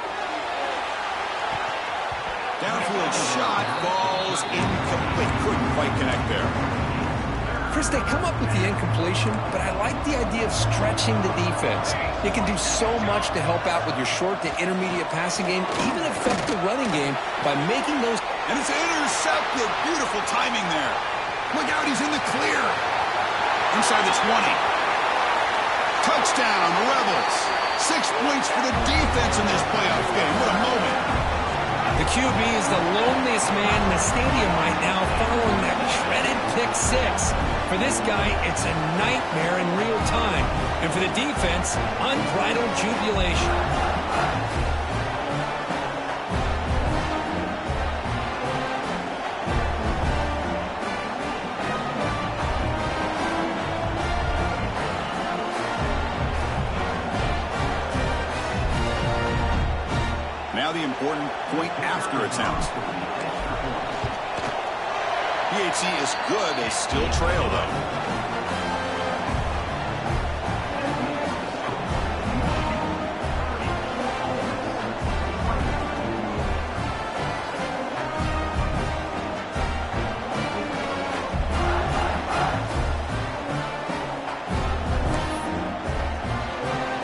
Downfield shot, falls incomplete. Couldn't quite connect there. Chris, they come up with the incompletion, but I like the idea of stretching the defense. It can do so much to help out with your short to intermediate passing game, even affect the running game by making those. And it's intercepted. Beautiful timing there. Look out, he's in the clear. Inside the 20. Touchdown, the Rebels. 6 points for the defense in this playoff game. What a moment. The QB is the loneliest man in the stadium right now following that dreaded pick six. For this guy, it's a nightmare in real time. And for the defense, unbridled jubilation. Now the important point after attempt. PHC is good. They still trail, though.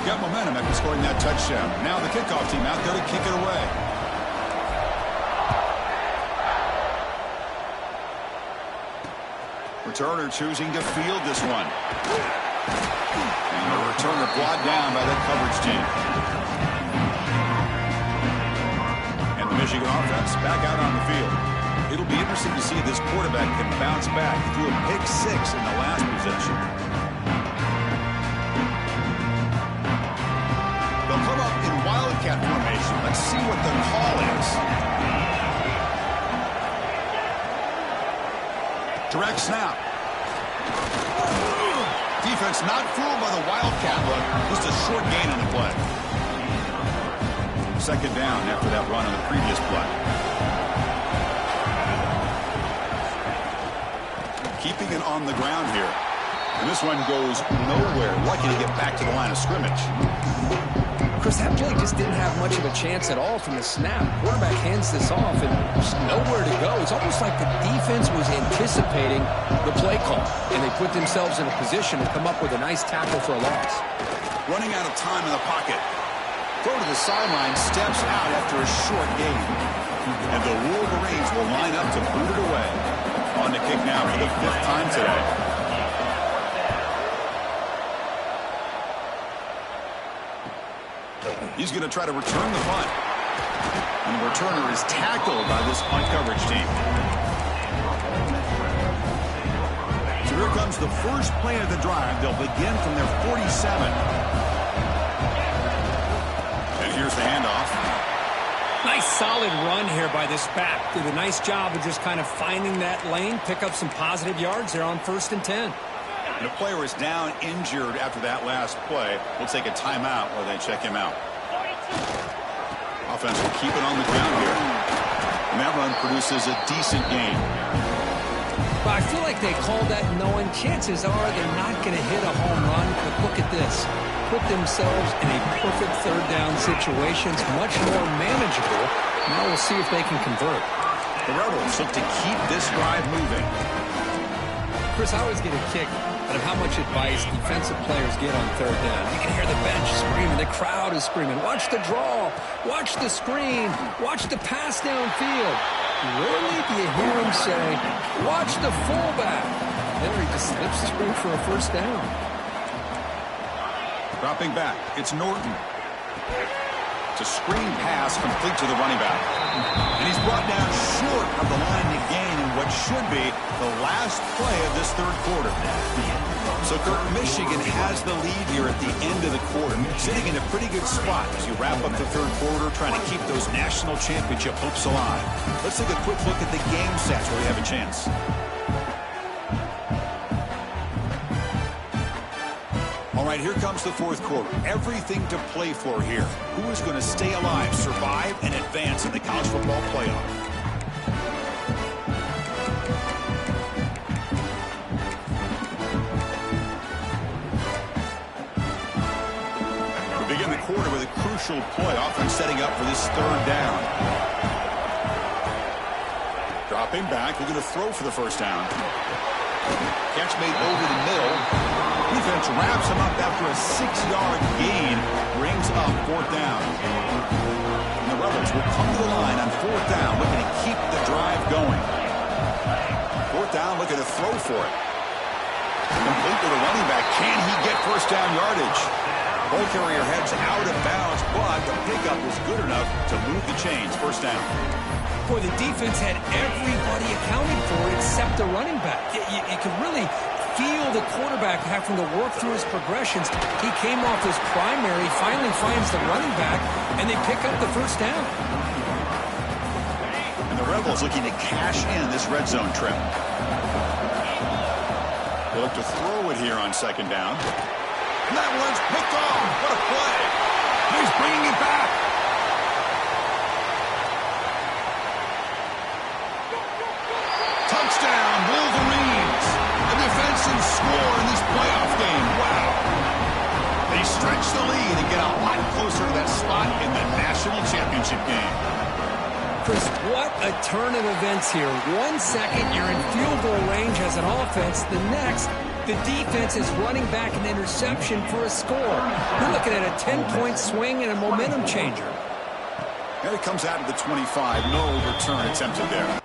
Got momentum after scoring that touchdown. Now the kickoff team out there to kick it away. Returner choosing to field this one. And the returner brought down by that coverage team. And the Michigan offense back out on the field. It'll be interesting to see if this quarterback can bounce back through a pick six in the last possession. They'll come up in wildcat formation. Let's see what the call is. Direct snap. Defense not fooled by the wildcat look. Just a short gain on the play. Second down after that run on the previous play. Keeping it on the ground here. And this one goes nowhere. Lucky to get back to the line of scrimmage. Chris, that play just didn't have much of a chance at all from the snap. Quarterback hands this off, and there's nowhere to go. It's almost like the defense was anticipating the play call, and they put themselves in a position to come up with a nice tackle for a loss. Running out of time in the pocket. Throw to the sideline, steps out after a short gain. And the Wolverines will line up to boot it away. On the kick now for the 5th time today. He's going to try to return the punt. And the returner is tackled by this punt coverage team. So here comes the first play of the drive. They'll begin from their 47. And here's the handoff. Nice solid run here by this back. Did a nice job of just kind of finding that lane, pick up some positive yards there on 1st and 10. And a player is down injured after that last play. We'll take a timeout while they check him out. Offense will keep it on the ground here. And that run produces a decent gain. But I feel like they called that knowing chances are they're not going to hit a home run. But look at this. Put themselves in a perfect 3rd down situation. It's much more manageable. Now we'll see if they can convert. The Rebels look to keep this drive moving. Chris, I always get a kick out of how much advice defensive players get on third down. You can hear the bench screaming. The crowd is screaming. Watch the draw. Watch the screen. Watch the pass downfield. Rarely do you hear him say, watch the fullback. There he just slips through for a first down. Dropping back, it's Norton. It's a screen pass complete to the running back. And he's brought down short of the line to gain in what should be the last play of this third quarter. So Kurt, Michigan has the lead here at the end of the quarter, sitting in a pretty good spot as you wrap up the third quarter, trying to keep those national championship hopes alive. Let's take a quick look at the game stats where we have a chance. All right, here comes the fourth quarter. Everything to play for here. Who is going to stay alive, survive, and advance in the college football playoff? We begin the quarter with a crucial play, offense setting up for this third down. Dropping back, looking to throw for the first down. Catch made over the middle. Defense wraps him up after a 6-yard gain. Brings up fourth down. And the Rebels will come to the line on fourth down, looking to keep the drive going. Fourth down, looking to throw for it. Complete to the running back. Can he get first down yardage? Ball carrier heads out of bounds, but the pickup was good enough to move the chains. First down. Boy, the defense had everybody accounted for except the running back. You could really feel the quarterback having to work through his progressions. He came off his primary, finally finds the running back, and they pick up the first down. And the Rebels looking to cash in this red zone trip. They look to throw it here on second down. And that one's picked off. What a play. He's bringing it back. Touchdown, Wolverines. A defensive score in this playoff game. Wow. They stretch the lead and get a lot closer to that spot in the national championship game. Chris, what a turn of events here. 1 second, you're in field goal range as an offense. The next, the defense is running back an interception for a score. You're looking at a 10-point swing and a momentum changer. And it comes out of the 25. No return attempted there.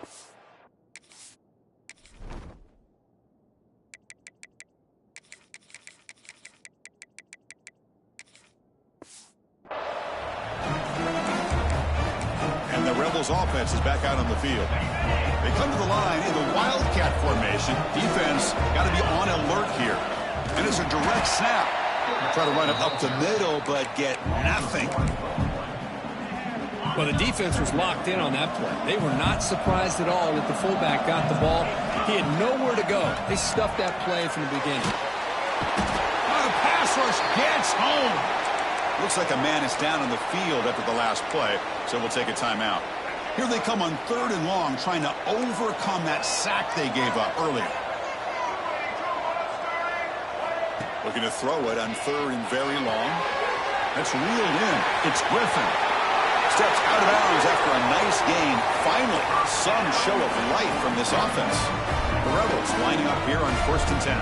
Offense is back out on the field. They come to the line in the Wildcat formation. Defense got to be on alert here. And it's a direct snap. Try to run it up the middle, but get nothing. Well, the defense was locked in on that play. They were not surprised at all that the fullback got the ball. He had nowhere to go. They stuffed that play from the beginning. The pass rush gets home. Looks like a man is down on the field after the last play, so we'll take a timeout. Here they come on third and long, trying to overcome that sack they gave up earlier. Looking to throw it on third and very long. That's reeled in. It's Griffin. Steps out of bounds after a nice gain. Finally, some show of life from this offense. The Rebels lining up here on 1st and 10.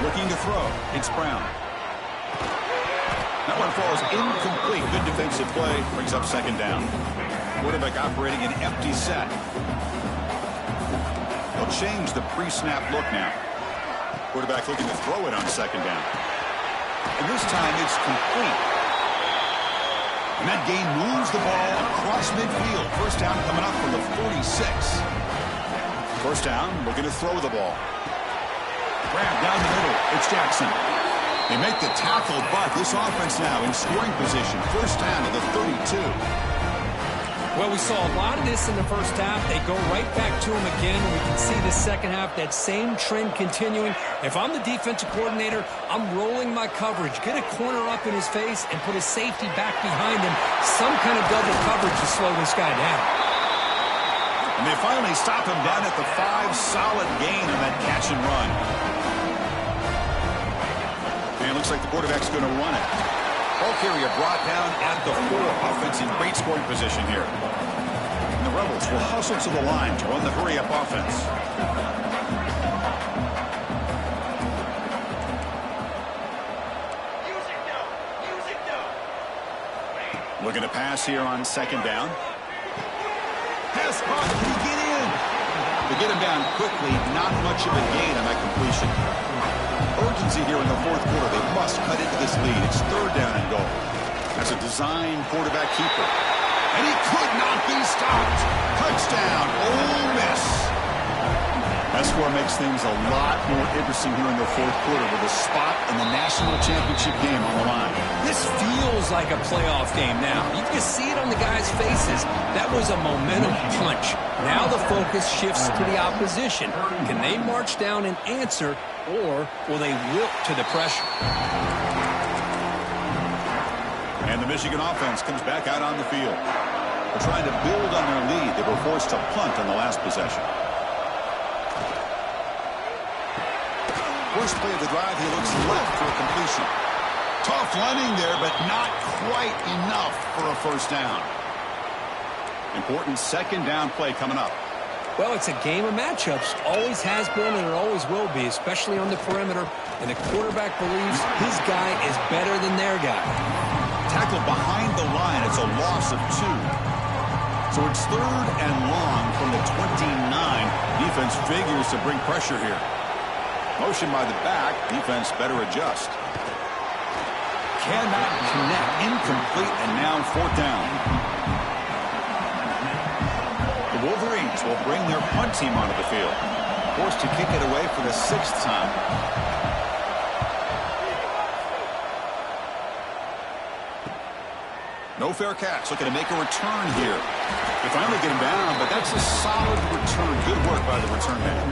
Looking to throw. It's Brown. That one falls incomplete. Good defensive play. Brings up second down. Quarterback operating an empty set. They'll change the pre-snap look now. Quarterback looking to throw it on second down. And this time it's complete. And that gain moves the ball across midfield. First down coming up from the 46. First down, looking to throw the ball. Grab down the middle. It's Jackson. They make the tackle, but this offense now in scoring position. First down to the 32. Well, we saw a lot of this in the first half. They go right back to him again. We can see the second half, that same trend continuing. If I'm the defensive coordinator, I'm rolling my coverage. Get a corner up in his face and put a safety back behind him. Some kind of double coverage to slow this guy down. And they finally stop him down at the 5. Solid gain on that catch and run. And it looks like the quarterback's going to run it. Ball carrier brought down at the 4. Offense in great scoring position here. And the the Rebels will hustle to the line to run the hurry-up offense. Looking to pass here on second down. Pass caught. Can he get in? They get him down quickly. Not much of a gain on that completion. Urgency here in the fourth quarter. They must cut into this lead. It's third down and goal. As a design quarterback keeper. And he could not be stopped. Touchdown, Ole Miss. That score makes things a lot more interesting here in the fourth quarter with a spot in the national championship game on the line. This feels like a playoff game now. You can see it on the guys' faces. That was a momentum punch. Now the focus shifts to the opposition. Can they march down and answer, or will they wilt to the pressure? And the Michigan offense comes back out on the field. They're trying to build on their lead. They were forced to punt on the last possession. First play of the drive, he looks left for a completion. Tough running there, but not quite enough for a first down. Important second down play coming up. Well, it's a game of matchups. Always has been and it always will be, especially on the perimeter. And the quarterback believes his guy is better than their guy. Tackled behind the line. It's a loss of 2. So it's third and long from the 29. Defense figures to bring pressure here. Motion by the back. Defense better adjust. Cannot connect. Incomplete, and now fourth down. The Wolverines will bring their punt team onto the field. Forced to kick it away for the 6th time. No fair catch. Looking to make a return here. They finally get him down, but that's a solid return. Good work by the return man.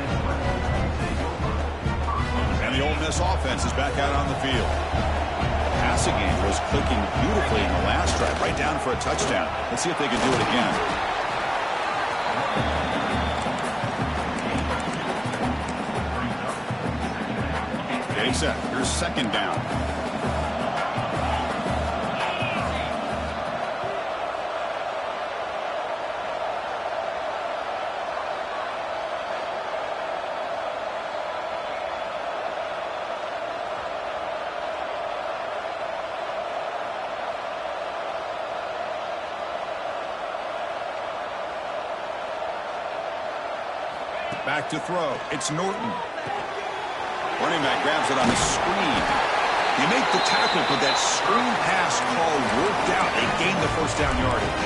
And the Ole Miss offense is back out on the field. The passing game was clicking beautifully in the last drive, right down for a touchdown. Let's see if they can do it again. Okay, set. Here's second down. Back to throw. It's Norton. Running back grabs it on the screen. You make the tackle, but that screen pass call worked out. They gained the first down yardage.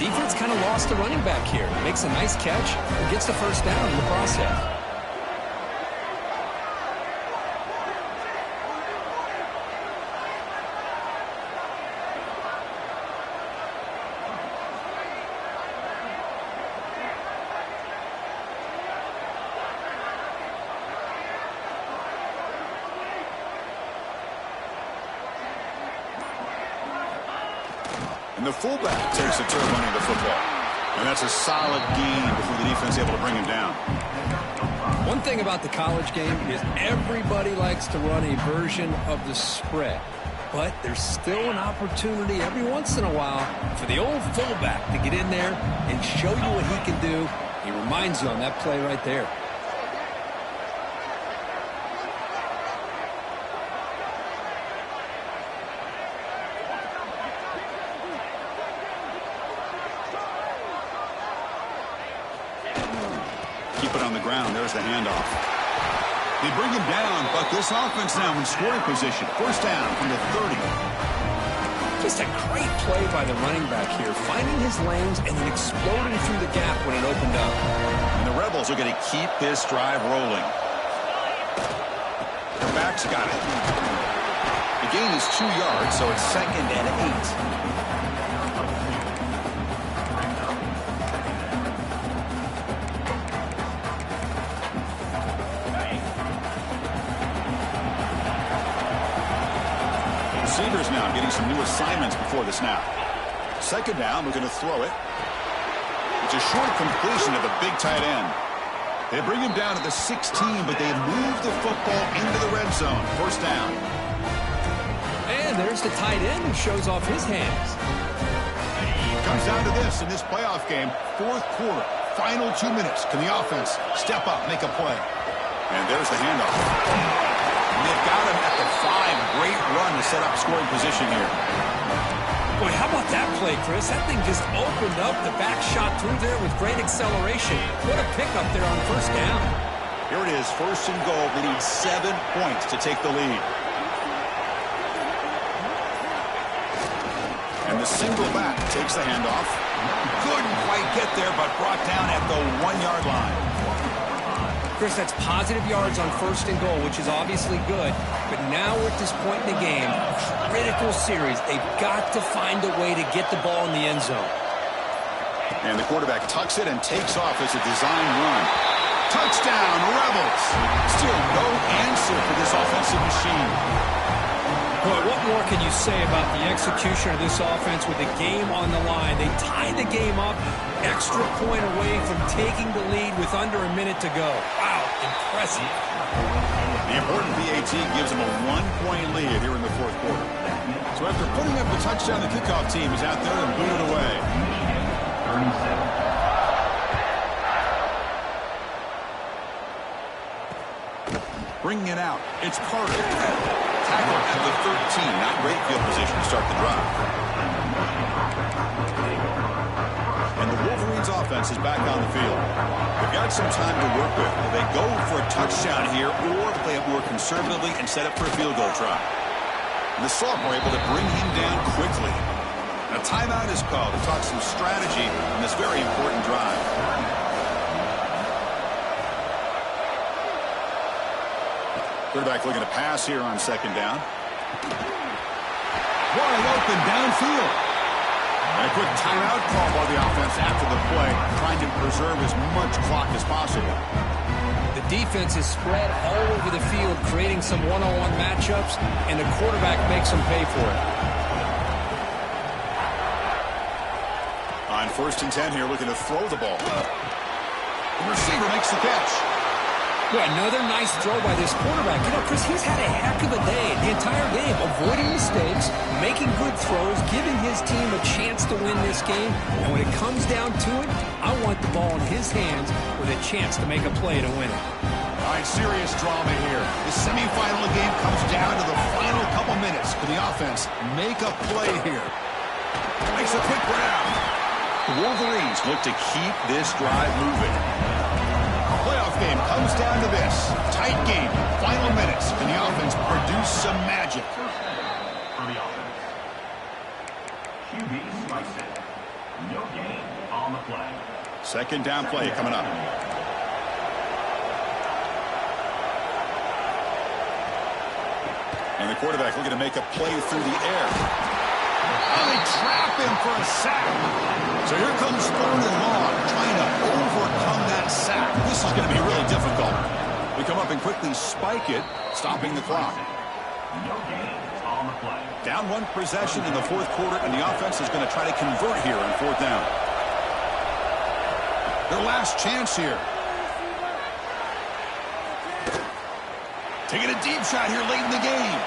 Defense kind of lost the running back here. Makes a nice catch and gets the first down in the process. And the fullback takes a turn running the football. And that's a solid gain before the defense is able to bring him down. One thing about the college game is everybody likes to run a version of the spread. But there's still an opportunity every once in a while for the old fullback to get in there and show you what he can do. He reminds you on that play right there. On the ground, there's the handoff. They bring him down, but this offense now in scoring position. First down from the 30. Just a great play by the running back here, finding his lanes and then exploding through the gap when it opened up. And the Rebels are going to keep this drive rolling. The back's got it. The gain is 2 yards, so it's second and 8. Receivers now getting some new assignments before the snap. Second down, we're going to throw it. It's a short completion to the big tight end. They bring him down to the 16, but they move the football into the red zone. First down. And there's the tight end who shows off his hands. Comes down to this in this playoff game. Fourth quarter, final 2 minutes. Can the offense step up, make a play? And there's the handoff. They've got him at the 5. Great run to set up scoring position here. Boy, how about that play, Chris? That thing just opened up the back shot through there with great acceleration. What a pickup there on first down. Here it is, first and goal. They need 7 points to take the lead. And the single back takes the handoff. Couldn't quite get there, but brought down at the 1-yard line. Chris, that's positive yards on first and goal, which is obviously good. But now we're at this point in the game, critical series. They've got to find a way to get the ball in the end zone. And the quarterback tucks it and takes off as a design run. Touchdown, Rebels! Still no answer for this offensive machine. Boy, what more can you say about the execution of this offense with the game on the line? They tied the game up, extra point away from taking the lead with under a minute to go. Wow, impressive. The important PAT gives them a 1-point lead here in the fourth quarter. So after putting up the touchdown, the kickoff team is out there and booted away. Bringing it out, it's Carter. Tackle at the 13. Not great field position to start the drive. And the Wolverines offense is back on the field. They've got some time to work with. Will they go for a touchdown here or play it more conservatively and set up for a field goal try? And the sophomore able to bring him down quickly. A timeout is called to talk some strategy on this very important drive. Quarterback looking to pass here on second down. Wide open downfield. And a quick timeout call by the offense after the play, trying to preserve as much clock as possible. The defense is spread all over the field, creating some one-on-one matchups, and the quarterback makes them pay for it. On first and 10 here, looking to throw the ball. The receiver makes the catch. Well, another nice throw by this quarterback. You know, Chris, he's had a heck of a day the entire game, avoiding mistakes, making good throws, giving his team a chance to win this game. And when it comes down to it, I want the ball in his hands with a chance to make a play to win it. All right, serious drama here. The semifinal game comes down to the final couple minutes. Can the offense make a play here? Makes a quick grab. The Wolverines look to keep this drive moving. Playoff game comes down to this. Tight game, final minutes. Can the offense produce some magic? For the offense, QB slicing. No gain on the play. Second down play coming up. And the quarterback looking to make a play through the air. Oh, they trap him for a sack. So here comes third and long, trying to overcome that sack. This is going to be really difficult. We come up and quickly spike it, stopping the clock. No gain on the play. Down one possession in the fourth quarter, and the offense is going to try to convert here on fourth down. Their last chance here. Taking a deep shot here late in the game.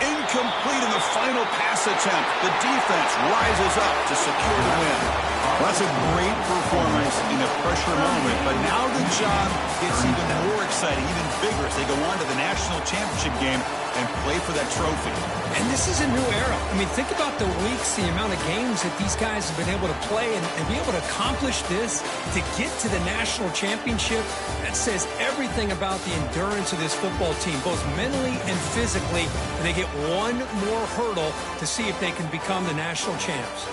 Incomplete in the final pass attempt. The defense rises up to secure the win. Well, that's a great performance in a pressure moment, but now the job gets even more exciting, even bigger as they go on to the national championship game and play for that trophy. And this is a new era. I mean, think about the weeks, the amount of games that these guys have been able to play and be able to accomplish this, to get to the national championship. That says everything about the endurance of this football team, both mentally and physically. And they get one more hurdle to see if they can become the national champs.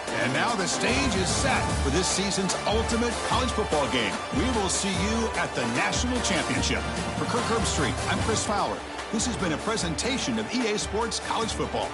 And now the stage is set for this season's ultimate college football game. We will see you at the national championship. For Kirk Herbstreit, I'm Chris Fowler. This has been a presentation of EA Sports College Football.